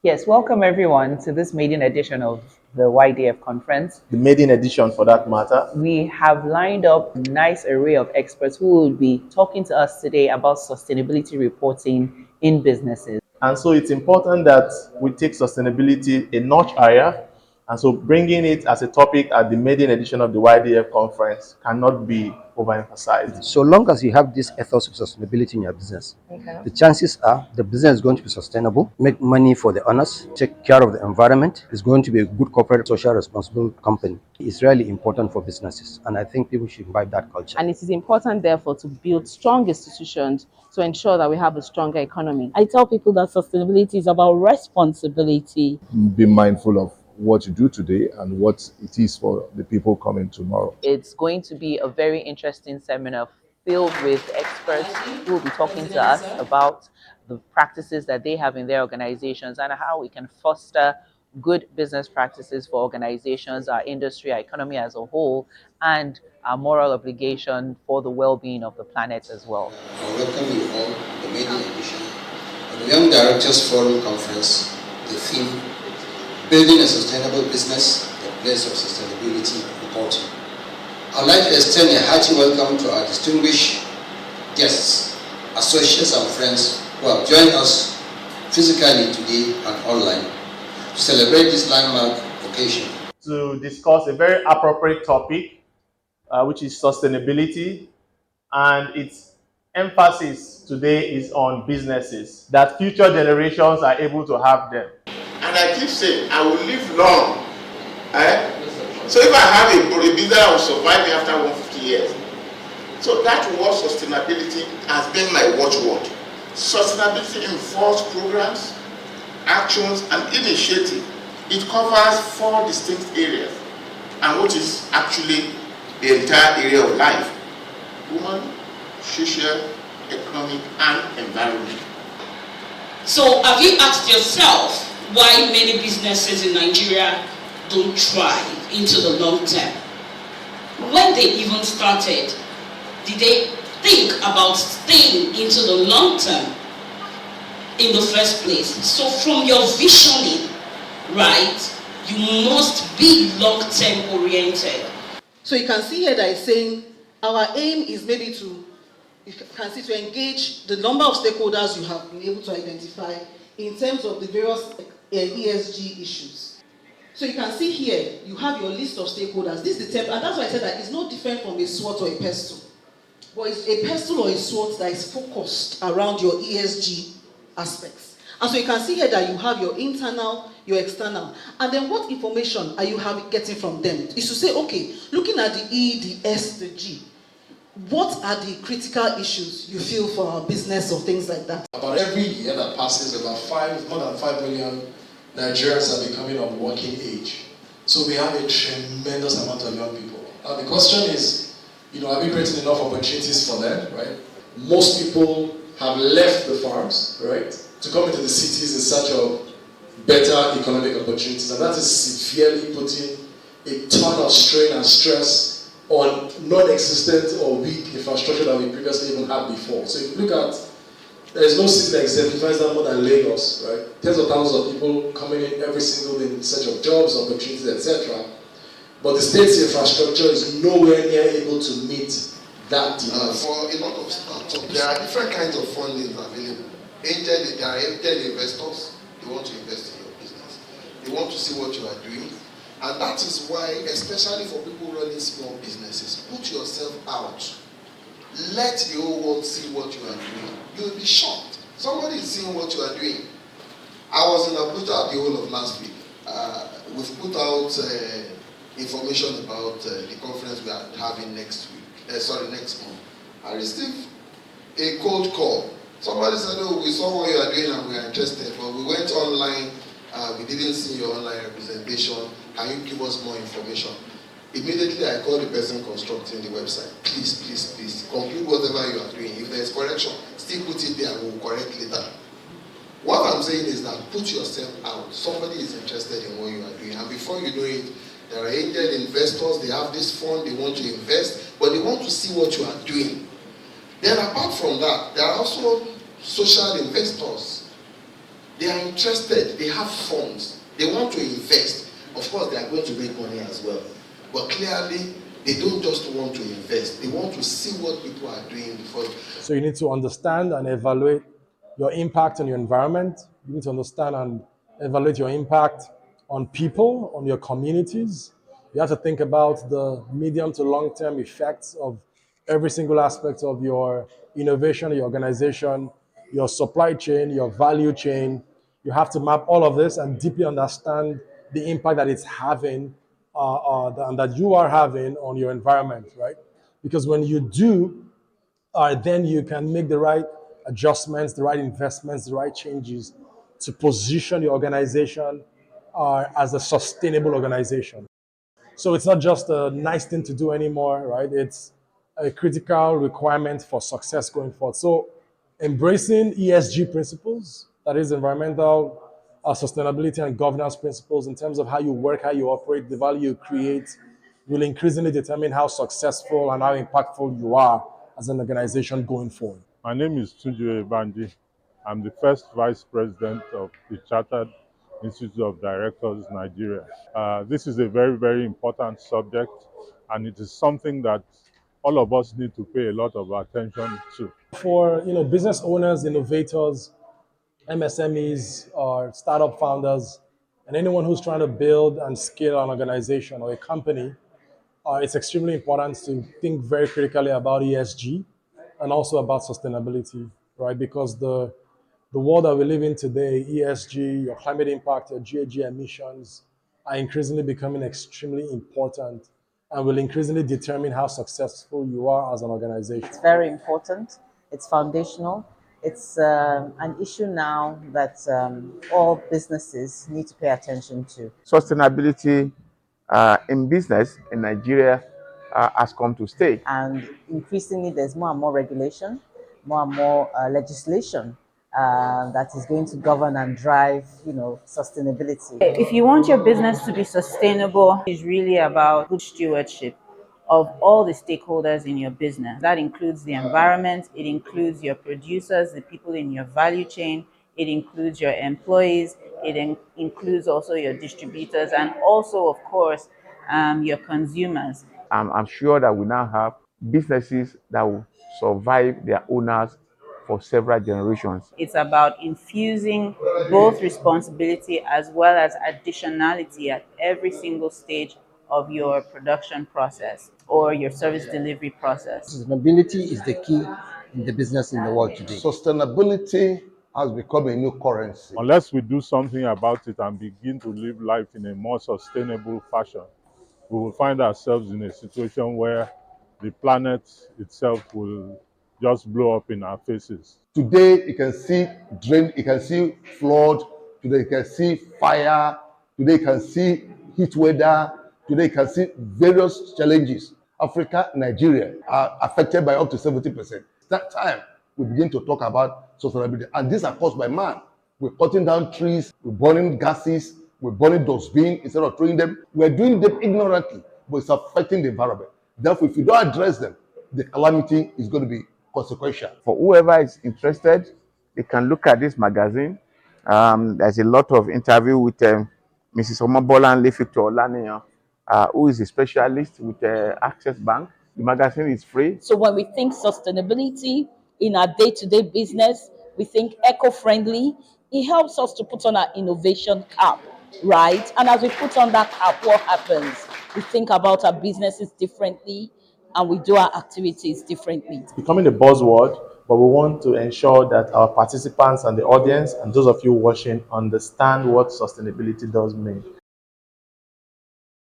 Yes, welcome everyone to this maiden edition of the YDF conference. The maiden edition for that matter. We have lined up a nice array of experts who will be talking to us today about sustainability reporting in businesses. And so it's important that we take sustainability a notch higher. And so bringing it as a topic at the maiden edition of the YDF conference cannot be overemphasized. So long as you have this ethos of sustainability in your business, the chances are the business is going to be sustainable, make money for the owners, take care of the environment, is going to be a good corporate, social responsible company. It's really important for businesses, and I think people should imbibe that culture. And it is important, therefore, to build strong institutions to ensure that we have a stronger economy. I tell people that sustainability is about responsibility. Be mindful of what you do today and what it is for the people coming tomorrow. It's going to be a very interesting seminar filled with experts who will be talking to us about the practices that they have in their organizations and how we can foster good business practices for organizations, our industry, our economy as a whole, and our moral obligation for the well-being of the planet as well. I welcome you all to the maiden edition of the Young Directors Forum Conference. The theme, Building a Sustainable Business, the Place of Sustainability Reporting. I'd like to extend a hearty welcome to our distinguished guests, associates and friends who have joined us physically today and online to celebrate this landmark occasion. To discuss a very appropriate topic, which is sustainability, and its emphasis today is on businesses, that future generations are able to have them. And I keep saying, I will live long. So if I have a business that will survive me after 150 years. So that word sustainability has been my watchword. Sustainability involves programs, actions, and initiatives. It covers 4 distinct areas, and what is actually the entire area of life: human, social, economic, and environment. So have you asked yourself why many businesses in Nigeria don't thrive into the long term? When they even started, did they think about staying into the long term in the first place? So from your visioning, right, you must be long-term oriented. So you can see here that it's saying our aim is maybe to, you can see, to engage the number of stakeholders you have been able to identify in terms of the various ESG issues. So you can see here, you have your list of stakeholders. This is the template, and that's why I said that it's no different from a SWOT or a pestle. But it's a pestle or a SWOT that is focused around your ESG aspects. And so you can see here that you have your internal, your external. And then what information are you getting from them? Is to say, okay, looking at the E, the S, the G, what are the critical issues you feel for our business or things like that? About every year that passes, more than 5 million Nigerians are becoming of working age. So we have a tremendous amount of young people. Now the question is, are we creating enough opportunities for them, right? Most people have left the farms, right, to come into the cities in search of better economic opportunities, and that is severely putting a ton of strain and stress on non-existent or weak infrastructure that we previously even had before. So if you look at, there is no city that exemplifies that more than Lagos, right? Tens of thousands of people coming in every single day in search of jobs, opportunities, etc. But the state's infrastructure is nowhere near able to meet that demand. For a lot of startups, there are different kinds of funding available. There are angel investors. They want to invest in your business. They want to see what you are doing. And that is why, especially for people running small businesses, put yourself out. Let the whole world see what you are doing. You will be shocked. Somebody is seeing what you are doing. I was in Abuja the whole of last week. We've put out information about the conference we are having next month. I received a cold call. Somebody said, "Oh, we saw what you are doing and we are interested, but we went online. We didn't see your online representation. Can you give us more information?" Immediately, I called the person constructing the website. Please, please, please, complete whatever you are doing. If there is correction, still put it there. We'll correct later. What I'm saying is that put yourself out. Somebody is interested in what you are doing, and before you know it, there are angel investors. They have this fund. They want to invest, but they want to see what you are doing. Then, apart from that, there are also social investors. They are interested, they have funds, they want to invest. Of course, they are going to make money as well. But clearly, they don't just want to invest, they want to see what people are doing before. So you need to understand and evaluate your impact on your environment. You need to understand and evaluate your impact on people, on your communities. You have to think about the medium to long-term effects of every single aspect of your innovation, your organization, your supply chain, your value chain. You have to map all of this and deeply understand the impact that it's having and that you are having on your environment, right? Because when you do, then you can make the right adjustments, the right investments, the right changes to position your organization as a sustainable organization. So it's not just a nice thing to do anymore, right? It's a critical requirement for success going forward. So embracing ESG principles, that is environmental sustainability and governance principles in terms of how you work, how you operate, the value you create, will increasingly determine how successful and how impactful you are as an organization going forward. My name is Tunji Ebanji. I'm the first Vice President of the Chartered Institute of Directors, Nigeria. This is a very, very important subject, and it is something that all of us need to pay a lot of attention to. For business owners, innovators, MSMEs, or startup founders, and anyone who's trying to build and scale an organization or a company, it's extremely important to think very critically about ESG and also about sustainability, right? Because the world that we live in today, ESG, your climate impact, your GHG emissions, are increasingly becoming extremely important and will increasingly determine how successful you are as an organization. It's very important. It's foundational. It's an issue now that all businesses need to pay attention to. Sustainability in business in Nigeria has come to stay. And increasingly, there's more and more regulation, more and more legislation that is going to govern and drive, sustainability. If you want your business to be sustainable, it's really about good stewardship of all the stakeholders in your business. That includes the environment, it includes your producers, the people in your value chain, it includes your employees, it includes also your distributors, and also, of course, your consumers. I'm sure that we now have businesses that will survive their owners for several generations. It's about infusing both responsibility as well as additionality at every single stage of your production process or your service delivery process. Sustainability is the key in the business in the world today. Sustainability has become a new currency. Unless we do something about it and begin to live life in a more sustainable fashion, we will find ourselves in a situation where the planet itself will just blow up in our faces. Today, you can see drain, you can see flood, today you can see fire, today you can see heat weather, today you can see various challenges. Africa, Nigeria are affected by up to 70%. That time, we begin to talk about sustainability. And these are caused by man. We're cutting down trees, we're burning gases, we're burning dustbin instead of throwing them. We're doing them ignorantly, but it's affecting the environment. Therefore, if you don't address them, the calamity is going to be consequential. For whoever is interested, they can look at this magazine. There's a lot of interview with Mrs. Omobolanle Victor Olaniyan, who is a specialist with Access Bank. The magazine is free. So when we think sustainability in our day-to-day business, we think eco-friendly. It helps us to put on our innovation cap, right? And as we put on that cap, what happens? We think about our businesses differently and we do our activities differently. It's becoming a buzzword, but we want to ensure that our participants and the audience and those of you watching understand what sustainability does mean.